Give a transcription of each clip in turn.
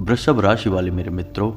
वृषभ राशि वाले मेरे मित्रों,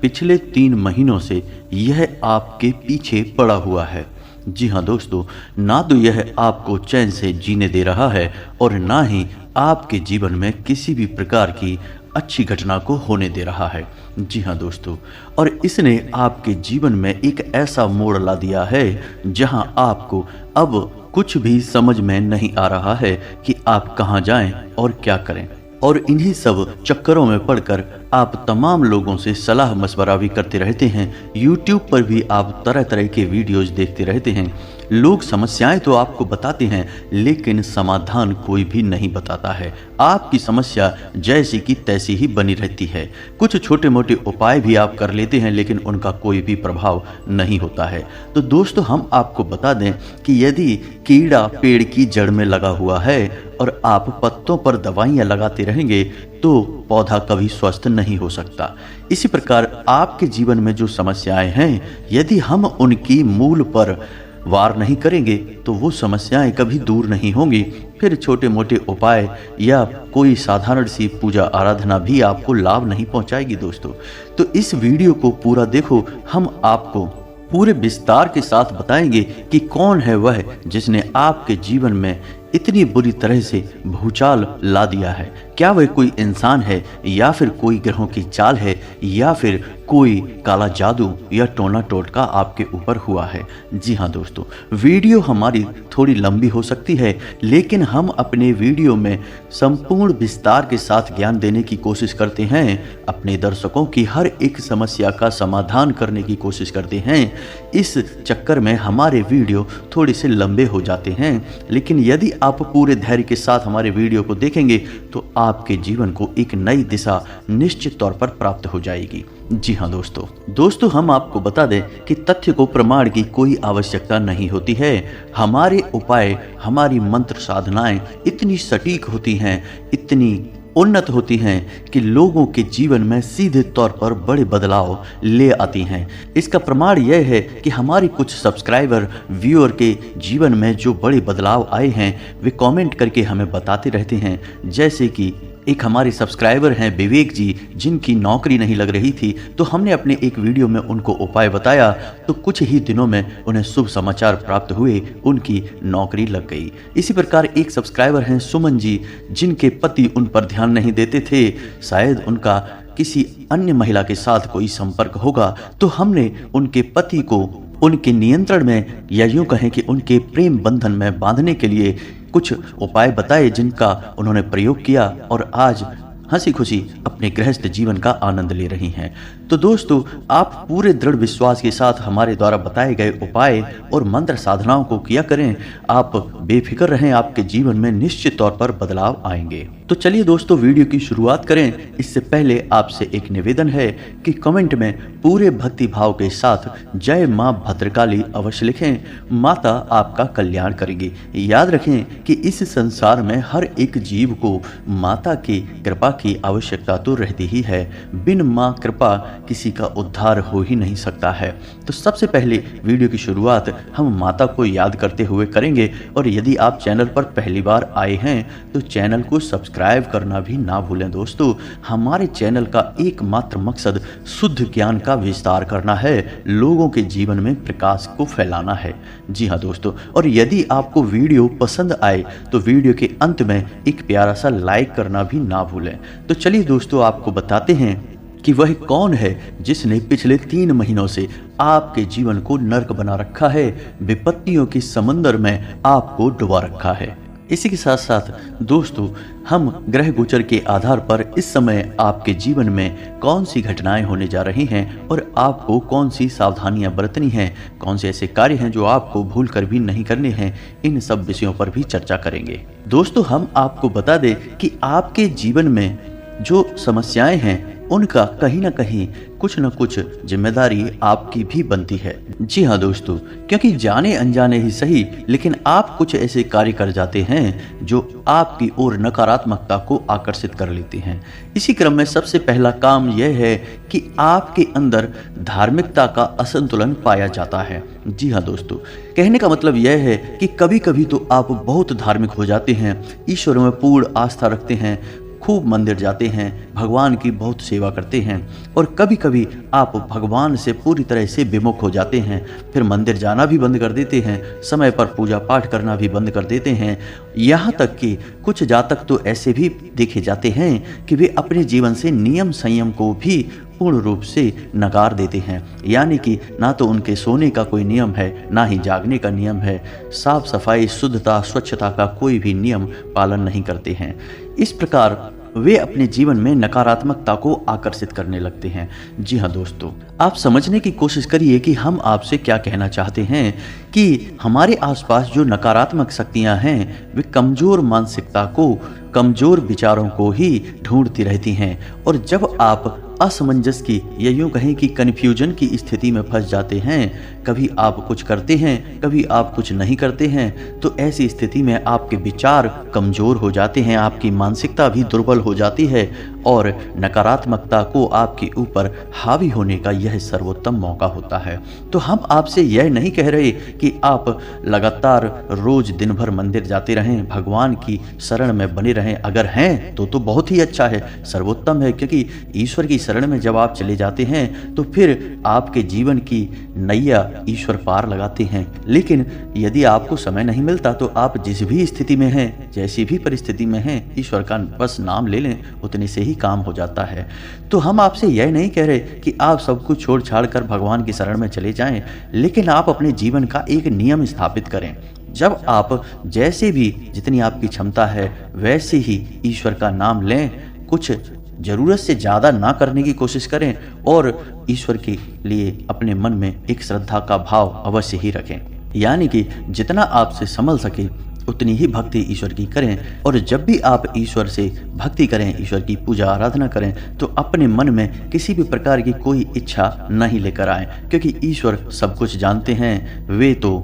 पिछले 3 महीनों से यह आपके पीछे पड़ा हुआ है। जी हाँ दोस्तों, ना तो यह आपको चैन से जीने दे रहा है और ना ही आपके जीवन में किसी भी प्रकार की अच्छी घटना को होने दे रहा है। जी हाँ दोस्तों, और इसने आपके जीवन में एक ऐसा मोड़ ला दिया है जहां आपको अब कुछ भी समझ में नहीं आ रहा है कि आप कहां जाएं और क्या करें। और इन्हीं सब चक्करों में पड़कर आप तमाम लोगों से सलाह मशवरा भी करते रहते हैं। YouTube पर भी आप तरह तरह के वीडियोज देखते रहते हैं। लोग समस्याएं तो आपको बताते हैं लेकिन समाधान कोई भी नहीं बताता है। आपकी समस्या जैसी की तैसी ही बनी रहती है। कुछ छोटे मोटे उपाय भी आप कर लेते हैं लेकिन उनका कोई भी प्रभाव नहीं होता है। तो दोस्तों, हम आपको बता दें कि यदि कीड़ा पेड़ की जड़ में लगा हुआ है और आप पत्तों पर दवाइयाँ लगाते रहेंगे तो पौधा कभी स्वस्थ नहीं हो सकता। इसी प्रकार आपके जीवन में जो समस्याएं हैं, यदि हम उनकी मूल पर वार नहीं करेंगे तो वो समस्याएं कभी दूर नहीं होंगी। फिर छोटे मोटे उपाय या कोई साधारण सी पूजा आराधना भी आपको लाभ नहीं पहुंचाएगी दोस्तों। तो इस वीडियो को पूरा देखो, हम आपको पूरे विस्तार के साथ बताएंगे कि कौन है वह जिसने आपके जीवन में इतनी बुरी तरह से भूचाल ला दिया है। क्या वह कोई इंसान है या फिर कोई ग्रहों की चाल है या फिर कोई काला जादू या टोना टोटका आपके ऊपर हुआ है। जी हाँ दोस्तों, वीडियो हमारी थोड़ी लंबी हो सकती है लेकिन हम अपने वीडियो में संपूर्ण विस्तार के साथ ज्ञान देने की कोशिश करते हैं। अपने दर्शकों की हर एक समस्या का समाधान करने की कोशिश करते हैं। इस चक्कर में हमारे वीडियो थोड़े से लंबे हो जाते हैं, लेकिन यदि आप पूरे धैर्य के साथ हमारे वीडियो को देखेंगे तो आपके जीवन को एक नई दिशा निश्चित तौर पर प्राप्त हो जाएगी। जी हाँ दोस्तों, हम आपको बता दें कि तथ्य को प्रमाण की कोई आवश्यकता नहीं होती है। हमारे उपाय, हमारी मंत्र साधनाएं इतनी सटीक होती हैं, इतनी उन्नत होती हैं कि लोगों के जीवन में सीधे तौर पर बड़े बदलाव ले आती हैं। इसका प्रमाण यह है कि हमारी कुछ सब्सक्राइबर व्यूअर के जीवन में जो बड़े बदलाव आए हैं वे कमेंट करके हमें बताते रहते हैं। जैसे कि एक हमारे सब्सक्राइबर हैं विवेक जी, जिनकी नौकरी नहीं लग रही थी, तो हमने अपने एक वीडियो में उनको उपाय बताया तो कुछ ही दिनों में उन्हें शुभ समाचार प्राप्त हुए, उनकी नौकरी लग गई। इसी प्रकार एक सब्सक्राइबर हैं सुमन जी, जिनके पति उन पर ध्यान नहीं देते थे, शायद उनका किसी अन्य महिला के साथ कोई संपर्क होगा, तो हमने उनके पति को उनके नियंत्रण में या यूं कहें कि उनके प्रेम बंधन में बांधने के लिए कुछ उपाय बताए जिनका उन्होंने प्रयोग किया और आज हंसी खुशी अपने गृहस्थ जीवन का आनंद ले रही हैं। तो दोस्तों, आप पूरे दृढ़ विश्वास के साथ हमारे द्वारा बताए गए उपाय और मंत्र साधनाओं को किया करें। आप बेफिक्र रहें, आपके जीवन में निश्चित तौर पर बदलाव आएंगे। तो चलिए दोस्तों, वीडियो की शुरुआत करें। इससे पहले आपसे एक निवेदन है कि कमेंट में पूरे भक्ति भाव के साथ जय माँ भद्रकाली अवश्य लिखें। माता आपका कल्याण करेगी। याद रखें कि इस संसार में हर एक जीव को माता की कृपा की आवश्यकता तो रहती ही है। बिन माँ कृपा किसी का उद्धार हो ही नहीं सकता है। तो सबसे पहले वीडियो की शुरुआत हम माता को याद करते हुए करेंगे। और यदि आप चैनल पर पहली बार आए हैं तो चैनल को सब्सक्राइब करना भी ना भूलें। दोस्तों, हमारे चैनल का एकमात्र मकसद शुद्ध ज्ञान का विस्तार करना है, लोगों के जीवन में प्रकाश को फैलाना है। जी हाँ दोस्तों, और यदि आपको वीडियो पसंद आए तो वीडियो के अंत में एक प्यारा सा लाइक करना भी ना भूलें। तो चलिए दोस्तों, आपको बताते हैं कि वह कौन है जिसने पिछले 3 महीनों से आपके जीवन को नर्क बना रखा है, विपत्तियों के समंदर में आपको डुबा रखा है। इसी के साथ साथ दोस्तों, हम ग्रह गोचर के आधार पर इस समय आपके जीवन में कौन सी घटनाएं होने जा रही हैं और आपको कौन सी सावधानियां बरतनी हैं, कौन से ऐसे कार्य हैं जो आपको भूल कर भी नहीं करने हैं, इन सब विषयों पर भी चर्चा करेंगे। दोस्तों, हम आपको बता दें कि आपके जीवन में जो समस्याएं हैं उनका कहीं ना कहीं कुछ न कुछ जिम्मेदारी आपकी भी बनती है। जी हाँ दोस्तों, क्योंकि जाने अनजाने ही सही, लेकिन आप कुछ ऐसे कार्य कर जाते हैं जो आपकी ओर नकारात्मकता को आकर्षित कर लेते हैं। इसी क्रम में सबसे पहला काम यह है कि आपके अंदर धार्मिकता का असंतुलन पाया जाता है। जी हाँ दोस्तों, कहने का मतलब यह है कि कभी कभी तो आप बहुत धार्मिक हो जाते हैं, ईश्वर में पूर्ण आस्था रखते हैं, खूब मंदिर जाते हैं, भगवान की बहुत सेवा करते हैं, और कभी कभी आप भगवान से पूरी तरह से विमुख हो जाते हैं, फिर मंदिर जाना भी बंद कर देते हैं, समय पर पूजा पाठ करना भी बंद कर देते हैं। यहाँ तक कि कुछ जातक तो ऐसे भी देखे जाते हैं कि वे अपने जीवन से नियम संयम को भी पूर्ण रूप से नकार देते हैं। यानी कि ना तो उनके सोने का कोई नियम है, ना ही जागने का नियम है, साफ सफाई, शुद्धता, स्वच्छता का कोई भी नियम पालन नहीं करते हैं। इस प्रकार वे अपने जीवन में नकारात्मकता को आकर्षित करने लगते हैं। जी हाँ दोस्तों, आप समझने की कोशिश करिए कि हम आपसे क्या कहना चाहते हैं कि हमारे आसपास जो नकारात्मक शक्तियां हैं वे कमजोर मानसिकता को, कमजोर विचारों को ही ढूंढती रहती हैं, और जब आप असमंजस की या यूं कहें कि कन्फ्यूजन की स्थिति में फंस जाते हैं, कभी आप कुछ करते हैं, कभी आप कुछ नहीं करते हैं, तो ऐसी स्थिति में आपके विचार कमजोर हो जाते हैं, आपकी मानसिकता भी दुर्बल हो जाती है, और नकारात्मकता को आपके ऊपर हावी होने का यह सर्वोत्तम मौका होता है। तो हम आपसे यह नहीं कह रहे कि आप लगातार रोज दिन भर मंदिर जाते रहें, भगवान की शरण में बने रहें। अगर हैं तो बहुत ही अच्छा है, सर्वोत्तम है, क्योंकि ईश्वर की शरण में जब आप चले जाते हैं तो फिर आपके जीवन की नैया ईश्वर पार लगाते हैं। लेकिन यदि आपको समय नहीं मिलता तो आप जिस भी स्थिति में हैं, जैसी भी परिस्थिति में हैं, ईश्वर का बस नाम ले लें, उतने से ही काम हो जाता है। तो हम आपसे यह नहीं कह रहे कि आप सब कुछ छोड़ छाड़ कर भगवान की शरण में चले जाएं, लेकिन आप अपने जीवन का एक नियम स्थापित करें। जब आप जैसे भी, जितनी आपकी क्षमता है वैसे ही ईश्वर का नाम लें, कुछ जरूरत से ज़्यादा ना करने की कोशिश करें, और ईश्वर के लिए अपने मन में एक श्रद्धा का भाव अवश्य ही रखें। यानी कि जितना आपसे संभल सके उतनी ही भक्ति ईश्वर की करें, और जब भी आप ईश्वर से भक्ति करें, ईश्वर की पूजा आराधना करें, तो अपने मन में किसी भी प्रकार की कोई इच्छा नहीं लेकर आएं, क्योंकि ईश्वर सब कुछ जानते हैं, वे तो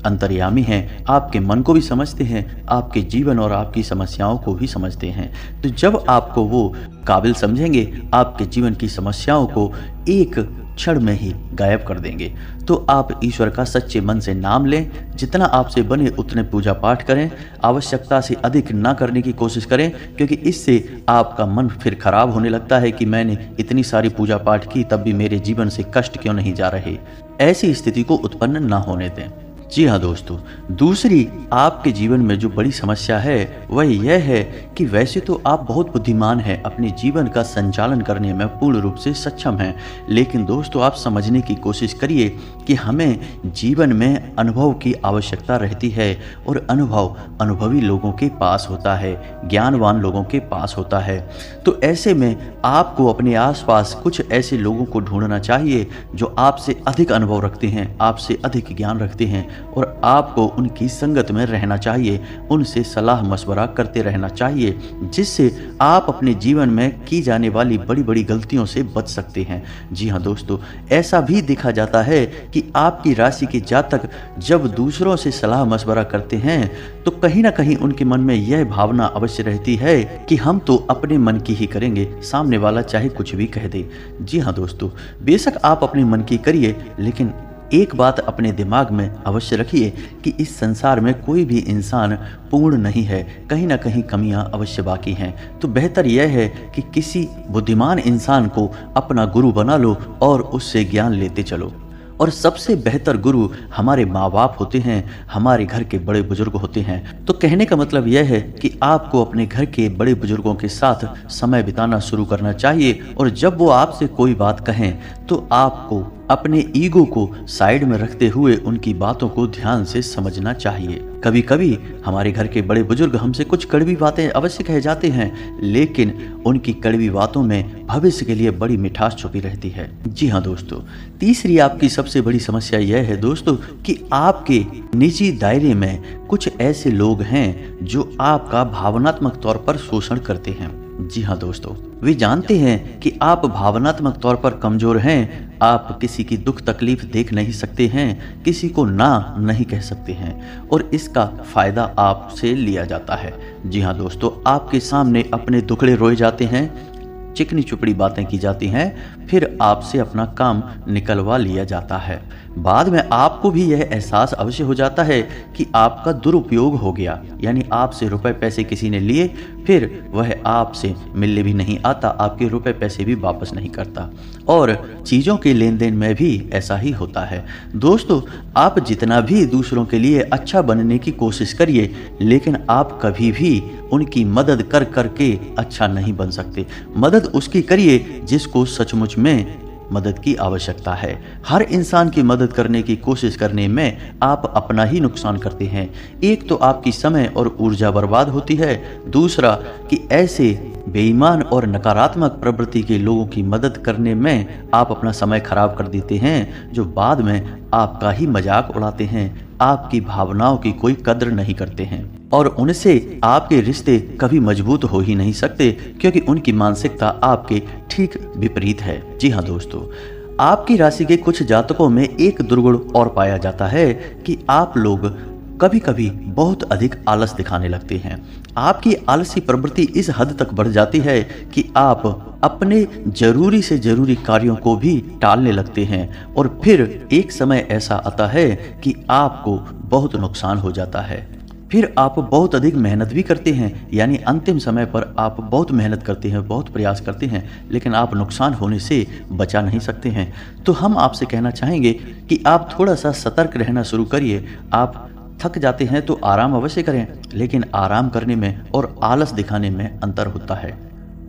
अंतर्यामी हैं, आपके मन को भी समझते हैं, आपके जीवन और आपकी समस्याओं को भी समझते हैं। तो जब आपको वो काबिल समझेंगे, आपके जीवन की समस्याओं को एक क्षण में ही गायब कर देंगे। तो आप ईश्वर का सच्चे मन से नाम लें, जितना आपसे बने उतने पूजा पाठ करें, आवश्यकता से अधिक ना करने की कोशिश करें, क्योंकि इससे आपका मन फिर खराब होने लगता है कि मैंने इतनी सारी पूजा पाठ की तब भी मेरे जीवन से कष्ट क्यों नहीं जा रहे। ऐसी स्थिति को उत्पन्न ना होने दें। जी हाँ दोस्तों, दूसरी आपके जीवन में जो बड़ी समस्या है वह यह है कि वैसे तो आप बहुत बुद्धिमान हैं, अपने जीवन का संचालन करने में पूर्ण रूप से सक्षम हैं, लेकिन दोस्तों आप समझने की कोशिश करिए कि हमें जीवन में अनुभव की आवश्यकता रहती है, और अनुभव अनुभवी लोगों के पास होता है, ज्ञानवान लोगों के पास होता है। तो ऐसे में आपको अपने आसपास कुछ ऐसे लोगों को ढूंढना चाहिए जो आपसे अधिक अनुभव रखते हैं, आपसे अधिक ज्ञान रखते हैं, और आपको उनकी संगत में रहना चाहिए, उनसे सलाह मशवरा करते रहना चाहिए, जिससे आप अपने जीवन में की जाने वाली बड़ी बड़ी गलतियों से बच सकते हैं। जी हाँ दोस्तों, ऐसा भी देखा जाता है कि आपकी राशि के जातक जब दूसरों से सलाह मशवरा करते हैं तो कहीं ना कहीं उनके मन में यह भावना अवश्य रहती है कि हम तो अपने मन की ही करेंगे, सामने वाला चाहे कुछ भी कह दे। जी हाँ दोस्तों, बेशक आप अपने मन की करिए, लेकिन एक बात अपने दिमाग में अवश्य रखिए कि इस संसार में कोई भी इंसान पूर्ण नहीं है, कहीं ना कहीं कमियां अवश्य बाकी हैं। तो बेहतर यह है कि किसी बुद्धिमान इंसान को अपना गुरु बना लो और उससे ज्ञान लेते चलो। और सबसे बेहतर गुरु हमारे माँ बाप होते हैं, हमारे घर के बड़े बुजुर्ग होते हैं। तो कहने का मतलब यह है कि आपको अपने घर के बड़े बुजुर्गों के साथ समय बिताना शुरू करना चाहिए, और जब वो आपसे कोई बात कहें तो आपको अपने ईगो को साइड में रखते हुए उनकी बातों को ध्यान से समझना चाहिए। कभी कभी हमारे घर के बड़े बुजुर्ग हमसे कुछ कड़वी बातें अवश्य कह जाते हैं, लेकिन उनकी कड़वी बातों में भविष्य के लिए बड़ी मिठास छुपी रहती है। जी हाँ दोस्तों, तीसरी आपकी सबसे बड़ी समस्या यह है दोस्तों कि आपके निजी दायरे में कुछ ऐसे लोग हैं जो आपका भावनात्मक तौर पर शोषण करते हैं। जी हाँ दोस्तों, वे जानते हैं कि आप भावनात्मक तौर पर कमजोर हैं, आप किसी की दुख तकलीफ देख नहीं सकते हैं, किसी को ना नहीं कह सकते हैं, और इसका फायदा आपसे लिया जाता है। जी हाँ दोस्तों, आपके सामने अपने दुखड़े रोए जाते हैं, चिकनी चुपड़ी बातें की जाती हैं, फिर आपसे अपना काम निकलवा लिया जाता है। बाद में आपको भी यह एहसास अवश्य हो जाता है कि आपका दुरुपयोग हो गया, यानी आपसे रुपए पैसे किसी ने लिए, फिर वह आपसे मिलने भी नहीं आता, आपके रुपए पैसे भी वापस नहीं करता। और चीज़ों के लेन देन में भी ऐसा ही होता है। दोस्तों, आप जितना भी दूसरों के लिए अच्छा बनने की कोशिश करिए, लेकिन आप कभी भी उनकी मदद कर कर के अच्छा नहीं बन सकते। मदद उसकी करिए जिसको सचमुच में मदद की आवश्यकता है। हर इंसान की मदद करने की कोशिश करने में आप अपना ही नुकसान करते हैं। एक तो आपकी समय और ऊर्जा बर्बाद होती है, दूसरा कि ऐसे बेईमान और नकारात्मक प्रवृत्ति के लोगों की मदद करने में आप अपना समय खराब कर देते हैं, जो बाद में आपका ही मजाक उड़ाते हैं, आपकी भावनाओं की कोई कद्र नहीं करते हैं और उनसे आपके रिश्ते कभी मजबूत हो ही नहीं सकते, क्योंकि उनकी मानसिकता आपके ठीक विपरीत है। जी हाँ दोस्तों, आपकी राशि के कुछ जातकों में एक दुर्गुण और पाया जाता है कि आप लोग कभी कभी बहुत अधिक आलस दिखाने लगते हैं। आपकी आलसी प्रवृत्ति इस हद तक बढ़ जाती है कि आप अपने जरूरी से जरूरी कार्यों को भी टालने लगते हैं और फिर एक समय ऐसा आता है कि आपको बहुत नुकसान हो जाता है। फिर आप बहुत अधिक मेहनत भी करते हैं, यानी अंतिम समय पर आप बहुत मेहनत करते हैं, बहुत प्रयास करते हैं, लेकिन आप नुकसान होने से बचा नहीं सकते हैं। तो हम आपसे कहना चाहेंगे कि आप थोड़ा सा सतर्क रहना शुरू करिए। आप थक जाते हैं तो आराम अवश्य करें, लेकिन आराम करने में और आलस दिखाने में अंतर होता है।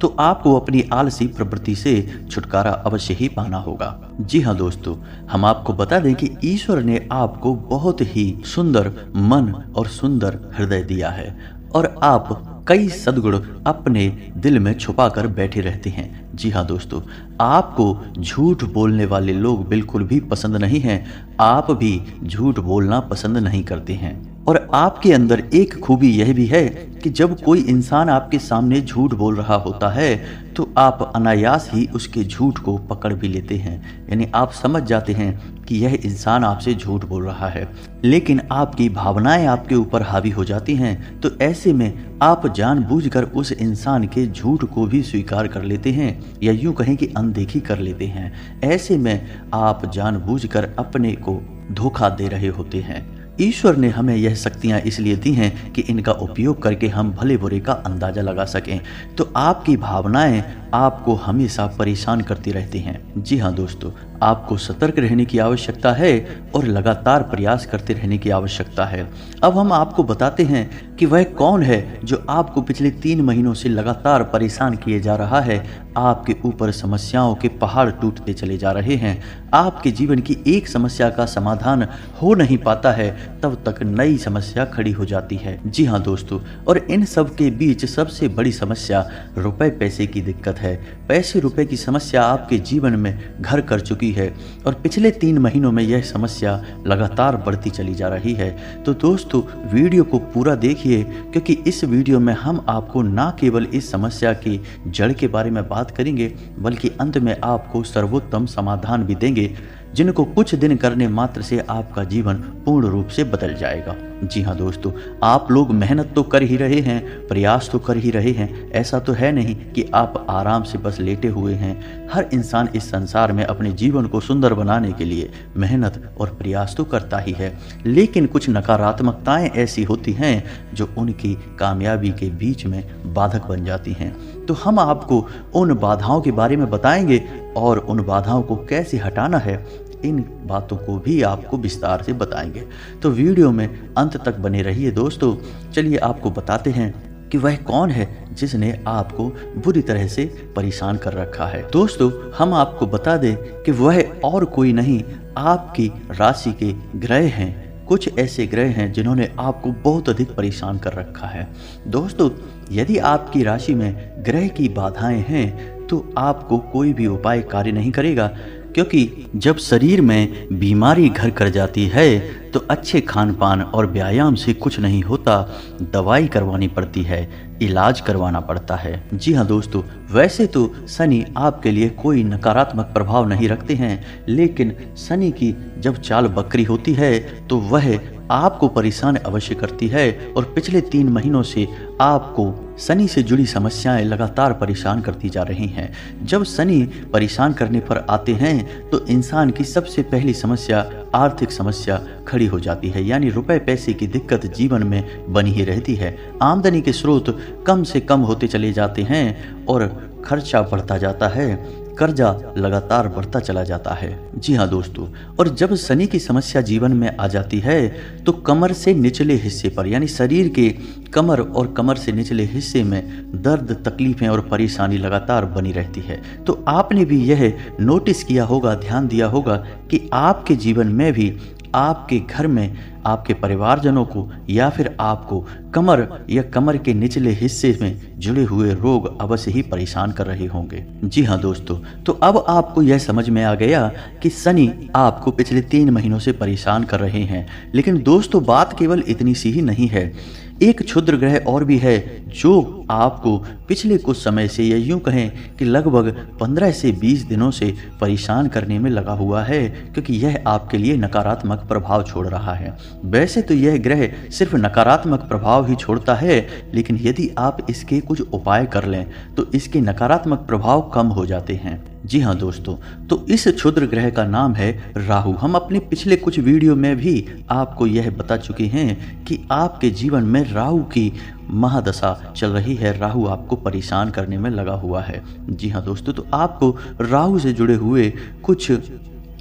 तो आपको अपनी आलसी प्रवृत्ति से छुटकारा अवश्य ही पाना होगा। जी हाँ दोस्तों, हम आपको बता दें कि ईश्वर ने आपको बहुत ही सुंदर मन और सुंदर हृदय दिया है और आप कई सद्गुण अपने दिल में छुपा कर बैठे रहते हैं। जी हाँ दोस्तों, आपको झूठ बोलने वाले लोग बिल्कुल भी पसंद नहीं हैं। आप भी झूठ बोलना पसंद नहीं करते हैं और आपके अंदर एक खूबी यह भी है कि जब कोई इंसान आपके सामने झूठ बोल रहा होता है तो आप अनायास ही उसके झूठ को पकड़ भी लेते हैं, यानी आप समझ जाते हैं कि यह इंसान आपसे झूठ बोल रहा है, लेकिन आपकी भावनाएं आपके ऊपर हावी हो जाती हैं। तो ऐसे में आप जानबूझकर उस इंसान के झूठ को भी स्वीकार कर लेते हैं या यूं कहें कि अनदेखी कर लेते हैं। ऐसे में आप जानबूझकर अपने को धोखा दे रहे होते हैं। ईश्वर ने हमें यह शक्तियाँ इसलिए दी हैं कि इनका उपयोग करके हम भले बुरे का अंदाजा लगा सकें। तो आपकी भावनाएं आपको हमेशा परेशान करती रहती हैं। जी हाँ दोस्तों, आपको सतर्क रहने की आवश्यकता है और लगातार प्रयास करते रहने की आवश्यकता है। अब हम आपको बताते हैं कि वह कौन है जो आपको पिछले 3 महीनों से लगातार परेशान किए जा रहा है। आपके ऊपर समस्याओं के पहाड़ टूटते चले जा रहे हैं। आपके जीवन की एक समस्या का समाधान हो नहीं पाता है, तब तक नई समस्या खड़ी हो जाती है। जी हाँ दोस्तों, और इन सब के बीच सबसे बड़ी समस्या रुपए पैसे की दिक्कत है। पैसे रुपए की समस्या आपके जीवन में घर कर चुकी है और पिछले 3 महीनों में यह समस्या लगातार बढ़ती चली जा रही है। तो दोस्तों, वीडियो को पूरा देखिए, क्योंकि इस वीडियो में हम आपको ना केवल इस समस्या की जड़ के बारे में बात करेंगे, बल्कि अंत में आपको सर्वोत्तम समाधान भी देंगे, जिनको कुछ दिन करने मात्र से आपका जीवन पूर्ण रूप से बदल जाएगा। जी हाँ दोस्तों, आप लोग मेहनत तो कर ही रहे हैं, प्रयास तो कर ही रहे हैं। ऐसा तो है नहीं कि आप आराम से बस लेटे हुए हैं। हर इंसान इस संसार में अपने जीवन को सुंदर बनाने के लिए मेहनत और प्रयास तो करता ही है, लेकिन कुछ नकारात्मकताएं ऐसी होती हैं जो उनकी कामयाबी के बीच में बाधक बन जाती हैं। तो हम आपको उन बाधाओं के बारे में बताएंगे और उन बाधाओं को कैसे हटाना है, इन बातों को भी आपको विस्तार से बताएंगे। तो वीडियो में अंत तक बने रहिए दोस्तों। चलिए आपको बताते हैं कि वह कौन है जिसने आपको बुरी तरह से परेशान कर रखा है। दोस्तों, हम आपको बता दें कि वह और कोई नहीं, आपकी राशि के ग्रह हैं। कुछ ऐसे ग्रह हैं जिन्होंने आपको बहुत अधिक परेशान कर रखा है। दोस्तों, यदि आपकी राशि में ग्रह की बाधाएं हैं तो आपको कोई भी उपाय कार्य नहीं करेगा, क्योंकि जब शरीर में बीमारी घर कर जाती है तो अच्छे खान पान और व्यायाम से कुछ नहीं होता, दवाई करवानी पड़ती है, इलाज करवाना पड़ता है। जी हाँ दोस्तों, वैसे तो शनि आपके लिए कोई नकारात्मक प्रभाव नहीं रखते हैं, लेकिन शनि की जब चाल बकरी होती है तो वह आपको परेशान अवश्य करती है और पिछले 3 महीनों से आपको शनि से जुड़ी समस्याएं लगातार परेशान करती जा रही हैं। जब शनि परेशान करने पर आते हैं तो इंसान की सबसे पहली समस्या आर्थिक समस्या खड़ी हो जाती है, यानी रुपए पैसे की दिक्कत जीवन में बनी ही रहती है। आमदनी के स्रोत कम से कम होते चले जाते हैं और खर्चा बढ़ता जाता है, कर्जा लगातार बढ़ता चला जाता है। जी हाँ दोस्तों, और जब शनि की समस्या जीवन में आ जाती है तो कमर से निचले हिस्से पर, यानी शरीर के कमर और कमर से निचले हिस्से में दर्द, तकलीफें और परेशानी लगातार बनी रहती है। तो आपने भी यह नोटिस किया होगा, ध्यान दिया होगा कि आपके जीवन में भी आपके घर में आपके परिवारजनों को या फिर आपको कमर या कमर के निचले हिस्से में जुड़े हुए रोग अवश्य ही परेशान कर रहे होंगे। जी हाँ दोस्तों, तो अब आपको यह समझ में आ गया कि शनि आपको पिछले 3 महीनों से परेशान कर रहे हैं। लेकिन दोस्तों, बात केवल इतनी सी ही नहीं है। एक क्षुद्र ग्रह और भी है जो आपको पिछले कुछ समय से, या यूं कहें कि लगभग 15 से 20 दिनों से परेशान करने में लगा हुआ है, क्योंकि यह आपके लिए नकारात्मक प्रभाव छोड़ रहा है। वैसे तो यह ग्रह सिर्फ नकारात्मक प्रभाव ही छोड़ता है, लेकिन यदि आप इसके कुछ उपाय कर लें तो इसके नकारात्मक प्रभाव कम हो जाते हैं। जी हाँ दोस्तों, तो इस क्षुद्र ग्रह का नाम है राहु। हम अपने पिछले कुछ वीडियो में भी आपको यह बता चुके हैं कि आपके जीवन में राहु की महादशा चल रही है, राहु आपको परेशान करने में लगा हुआ है। जी हाँ दोस्तों, तो आपको राहु से जुड़े हुए कुछ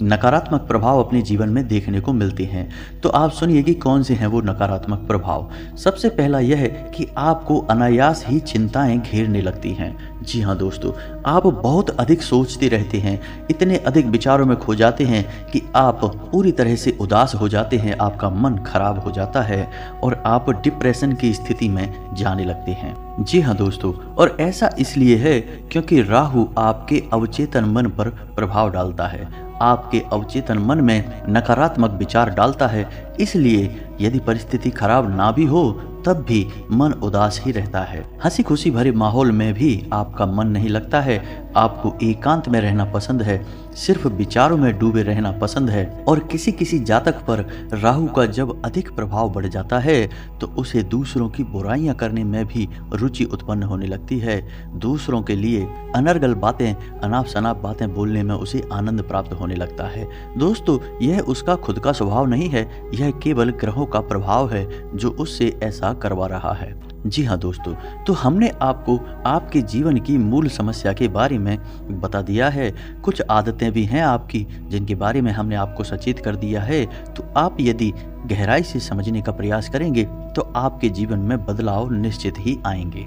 नकारात्मक प्रभाव अपने जीवन में देखने को मिलते हैं। तो आप सुनिए कि कौन से हैं वो नकारात्मक प्रभाव। सबसे पहला यह है कि आपको अनायास ही चिंताएं घेरने लगती हैं। जी हाँ दोस्तों, आप बहुत अधिक सोचते रहते हैं, इतने अधिक विचारों में खो जाते हैं कि आप पूरी तरह से उदास हो जाते हैं, आपका मन खराब हो जाता है और आप डिप्रेशन की स्थिति में जाने लगते हैं। जी हाँ दोस्तों, और ऐसा इसलिए है क्योंकि राहु आपके अवचेतन मन पर प्रभाव डालता है, आपके अवचेतन मन में नकारात्मक विचार डालता है। इसलिए यदि परिस्थिति खराब ना भी हो तब भी मन उदास ही रहता है। हंसी खुशी भरे माहौल में भी आपका मन नहीं लगता है, आपको एकांत में रहना पसंद है, सिर्फ विचारों में डूबे रहना पसंद है। और किसी किसी जातक पर राहु का जब अधिक प्रभाव बढ़ जाता है तो उसे दूसरों की बुराइयां करने में भी रुचि उत्पन्न होने लगती है। दूसरों के लिए अनर्गल बातें, अनाप शनाप बातें बोलने में उसे आनंद प्राप्त होने लगता है। दोस्तों, यह उसका खुद का स्वभाव नहीं है, यह केवल ग्रहों का प्रभाव है जो उससे ऐसा करवा रहा है। जी हाँ दोस्तों, तो हमने आपको आपके जीवन की मूल समस्या के बारे में बता दिया है। कुछ आदतें भी हैं आपकी जिनके बारे में हमने आपको सचेत कर दिया है। तो आप यदि गहराई से समझने का प्रयास करेंगे तो आपके जीवन में बदलाव निश्चित ही आएंगे।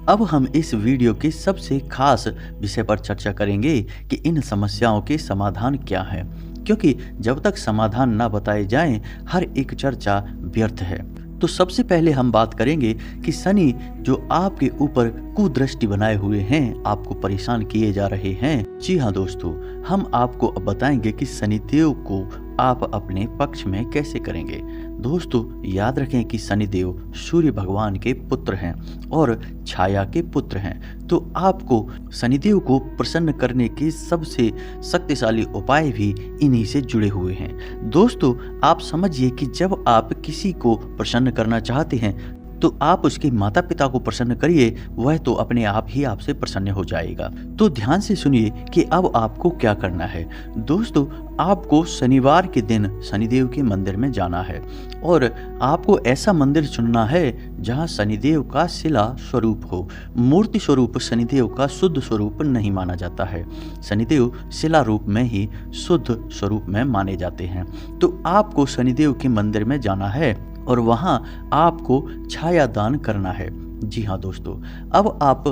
अब हम इस वीडियो के सबसे खास विषय पर चर्चा करेंगे कि इन समस्याओं के समाधान क्या हैं, क्योंकि जब तक समाधान ना बताए जाएं, हर एक चर्चा व्यर्थ है। तो सबसे पहले हम बात करेंगे कि शनि जो आपके ऊपर कुदृष्टि बनाए हुए हैं, आपको परेशान किए जा रहे हैं। जी हाँ दोस्तों, हम आपको अब बताएंगे कि शनिदेव को आप अपने पक्ष में कैसे करेंगे। दोस्तों, याद रखें कि शनिदेव सूर्य भगवान के पुत्र हैं और छाया के पुत्र हैं। तो आपको शनिदेव को प्रसन्न करने के सबसे शक्तिशाली उपाय भी इन्हीं से जुड़े हुए हैं। दोस्तों, आप समझिए कि जब आप किसी को प्रसन्न करना चाहते हैं तो आप उसके माता पिता को प्रसन्न करिए, वह तो अपने आप ही आपसे प्रसन्न हो जाएगा। तो ध्यान से सुनिए कि अब आपको क्या करना है। दोस्तों, आपको शनिवार के दिन शनिदेव के मंदिर में जाना है और आपको ऐसा मंदिर चुनना है जहां शनिदेव का शिला स्वरूप हो। मूर्ति स्वरूप शनिदेव का शुद्ध स्वरूप नहीं माना जाता है, शनिदेव शिला रूप में ही शुद्ध स्वरूप में माने जाते हैं। तो आपको शनिदेव के मंदिर में जाना है और वहां आपको छाया दान करना है। जी हाँ दोस्तों, अब आप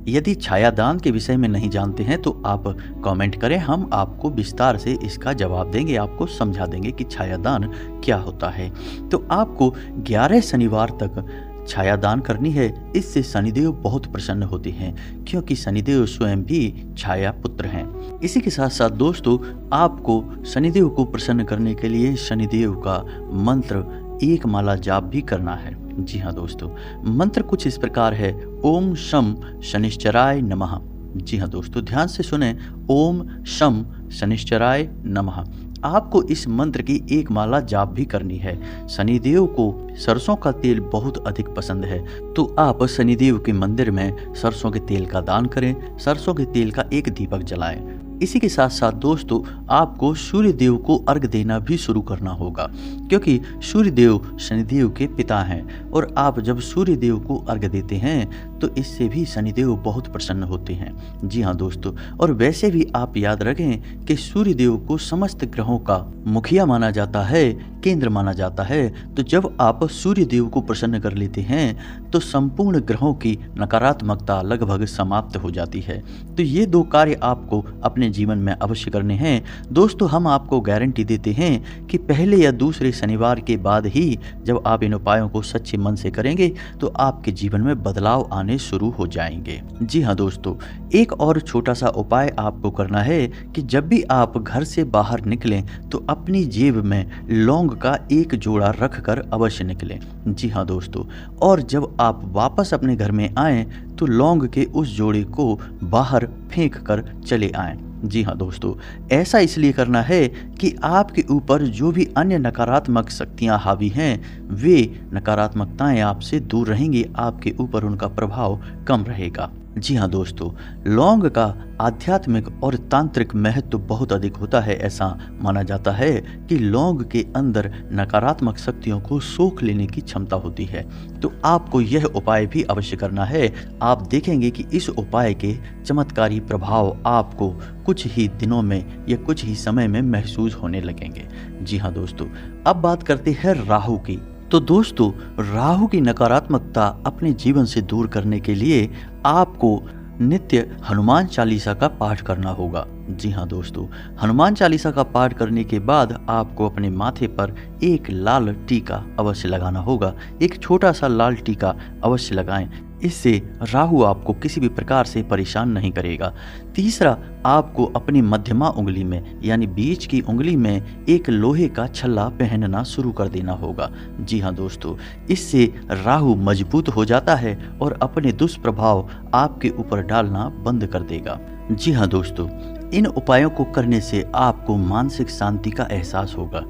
यदि छाया दान के विषय में नहीं जानते हैं तो आप कमेंट करें, हम आपको विस्तार से इसका जवाब देंगे, आपको समझा देंगे कि छाया दान क्या होता है। तो आपको 11 शनिवार तक छाया दान करनी है। इससे शनिदेव बहुत प्रसन्न होते हैं क्योंकि शनिदेव स्वयं भी छाया पुत्र हैं। इसी के साथ साथ दोस्तों, आपको शनिदेव को प्रसन्न करने के लिए शनिदेव का मंत्र 1 माला जाप भी करना है। जी हाँ दोस्तों, मंत्र कुछ इस प्रकार है, ओम शम शनिश्चराय नमः। जी हाँ दोस्तों, ध्यान से सुने, ओम शम शनिश्चराय नमः। आपको इस मंत्र की एक माला जाप भी करनी है। शनिदेव को सरसों का तेल बहुत अधिक पसंद है, तो आप शनिदेव के मंदिर में सरसों के तेल का दान करें, सरसों के तेल का एक दीपक जलाएं। इसी के साथ साथ दोस्तों, आपको सूर्य देव को अर्घ देना भी शुरू करना होगा, क्योंकि सूर्य देव शनिदेव के पिता हैं और आप जब सूर्य देव को अर्घ देते हैं तो इससे भी शनिदेव बहुत प्रसन्न होते हैं। जी हाँ दोस्तों, और वैसे भी आप याद रखें कि सूर्य देव को समस्त ग्रहों का मुखिया माना जाता है, केंद्र माना जाता है। तो जब आप सूर्य देव को प्रसन्न कर लेते हैं तो संपूर्ण ग्रहों की नकारात्मकता लगभग समाप्त हो जाती है। तो ये 2 कार्य आपको अपने जीवन में अवश्य करने हैं। दोस्तों, हम आपको गारंटी देते हैं कि पहले या दूसरे शनिवार के बाद ही जब आप इन उपायों को सच्चे मन से करेंगे तो आपके जीवन में बदलाव आने शुरू हो जाएंगे। जी हाँ दोस्तों, एक और छोटा सा उपाय आपको करना है कि जब भी आप घर से बाहर निकलें तो अपनी जेब में लौंग का एक जोड़ा रख कर अवश्य निकलें। जी हाँ दोस्तों, और जब आप वापस अपने घर में आएं तो लौंग के उस जोड़े को बाहर फेंक कर चले आएं। जी हाँ दोस्तों, ऐसा इसलिए करना है कि आपके ऊपर जो भी अन्य नकारात्मक शक्तियाँ हावी हैं वे नकारात्मकताएं आपसे दूर रहेंगी, आपके ऊपर उनका प्रभाव कम रहेगा। जी हाँ दोस्तों, लौंग का आध्यात्मिक और तांत्रिक महत्व बहुत अधिक होता है। ऐसा माना जाता है कि लौंग के अंदर नकारात्मक शक्तियों को सोख लेने की क्षमता होती है। तो आपको यह उपाय भी अवश्य करना है। आप देखेंगे कि इस उपाय के चमत्कारी प्रभाव आपको कुछ ही दिनों में या कुछ ही समय में महसूस होने लगेंगे। जी हाँ दोस्तों, अब बात करते हैं राहु की। तो दोस्तों, राहु की नकारात्मकता अपने जीवन से दूर करने के लिए आपको नित्य हनुमान चालीसा का पाठ करना होगा। जी हाँ दोस्तों, हनुमान चालीसा का पाठ करने के बाद आपको अपने माथे पर एक लाल टीका अवश्य लगाना होगा। एक छोटा सा लाल टीका अवश्य लगाएं, इससे राहु आपको किसी भी प्रकार से परेशान नहीं करेगा। तीसरा, आपको अपनी मध्यमा उंगली में यानी बीच की उंगली में एक लोहे का छल्ला पहनना शुरू कर देना होगा। जी हाँ दोस्तों, इससे राहु मजबूत हो जाता है और अपने दुष्प्रभाव आपके ऊपर डालना बंद कर देगा। जी हाँ दोस्तों, इन उपायों को करने से आपको मानसिक शांति का एहसास होगा।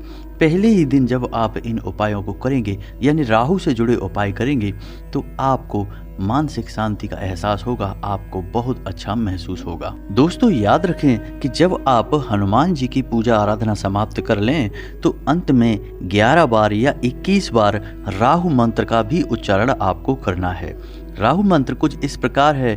पहले ही दिन जब आप इन उपायों को करेंगे यानी राहु से जुड़े उपाय करेंगे तो आपको मानसिक शांति का एहसास होगा, आपको बहुत अच्छा महसूस होगा। दोस्तों, याद रखें कि जब आप हनुमान जी की पूजा आराधना समाप्त कर लें तो अंत में 11 बार या 21 बार राहु मंत्र का भी उच्चारण आपको करना है। राहु मंत्र कुछ इस प्रकार है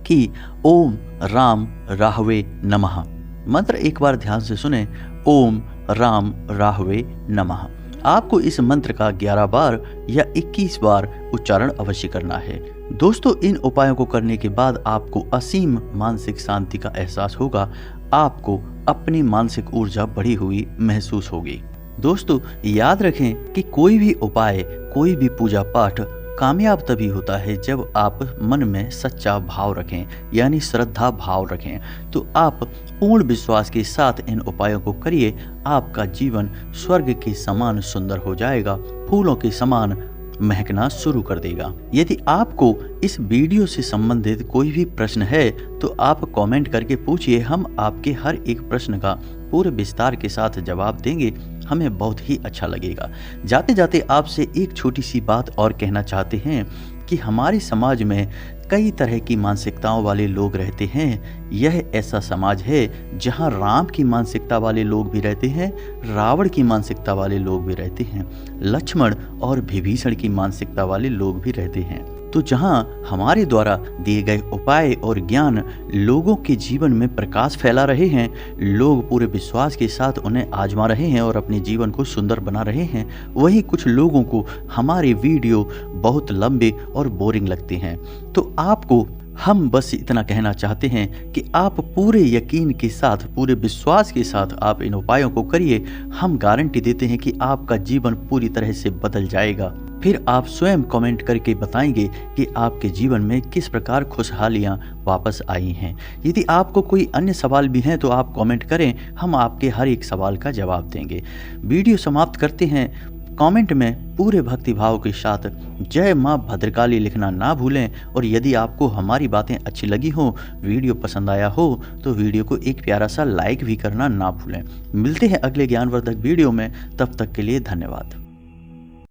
कि ओम राम राहवे नमः। मंत्र एक बार ध्यान से सुने, ओम राम राहवे नमः। आपको इस मंत्र का 11 बार या 21 बार उच्चारण अवश्य करना है। दोस्तों, इन उपायों को करने के बाद आपको असीम मानसिक शांति का एहसास होगा, आपको अपनी मानसिक ऊर्जा बढ़ी हुई महसूस होगी। दोस्तों, याद रखें कि कोई भी उपाय, कोई भी पूजा पाठ कामयाब तभी होता है जब आप मन में सच्चा भाव रखें यानी श्रद्धा भाव रखें। तो आप पूर्ण विश्वास के साथ इन उपायों को करिए, आपका जीवन स्वर्ग के समान सुंदर हो जाएगा, फूलों के समान महकना शुरू कर देगा। यदि आपको इस वीडियो से संबंधित कोई भी प्रश्न है तो आप कमेंट करके पूछिए, हम आपके हर एक प्रश्न का पूरे विस्तार के साथ जवाब देंगे, हमें बहुत ही अच्छा लगेगा। जाते जाते आपसे एक छोटी सी बात और कहना चाहते हैं कि हमारे समाज में कई तरह की मानसिकताओं वाले लोग रहते हैं। यह ऐसा समाज है जहां राम की मानसिकता वाले लोग भी रहते हैं, रावण की मानसिकता वाले लोग भी रहते हैं, लक्ष्मण और विभीषण की मानसिकता वाले लोग भी रहते हैं। तो जहां हमारे द्वारा दिए गए उपाय और ज्ञान लोगों के जीवन में प्रकाश फैला रहे हैं, लोग पूरे विश्वास के साथ उन्हें आजमा रहे हैं और अपने जीवन को सुंदर बना रहे हैं, वहीं कुछ लोगों को हमारे वीडियो बहुत लंबे और बोरिंग लगते हैं। तो आपको हम बस इतना कहना चाहते हैं कि आप पूरे यकीन के साथ, पूरे विश्वास के साथ आप इन उपायों को करिए। हम गारंटी देते हैं कि आपका जीवन पूरी तरह से बदल जाएगा। फिर आप स्वयं कमेंट करके बताएंगे कि आपके जीवन में किस प्रकार खुशहालियां वापस आई हैं। यदि आपको कोई अन्य सवाल भी हैं तो आप कमेंट करें, हम आपके हर एक सवाल का जवाब देंगे। वीडियो समाप्त करते हैं। कमेंट में पूरे भक्ति भाव के साथ जय माँ भद्रकाली लिखना ना भूलें। और यदि आपको हमारी बातें अच्छी लगी हो, वीडियो पसंद आया हो, तो वीडियो को एक प्यारा सा लाइक भी करना ना भूलें। मिलते हैं अगले ज्ञानवर्धक वीडियो में, तब तक के लिए धन्यवाद।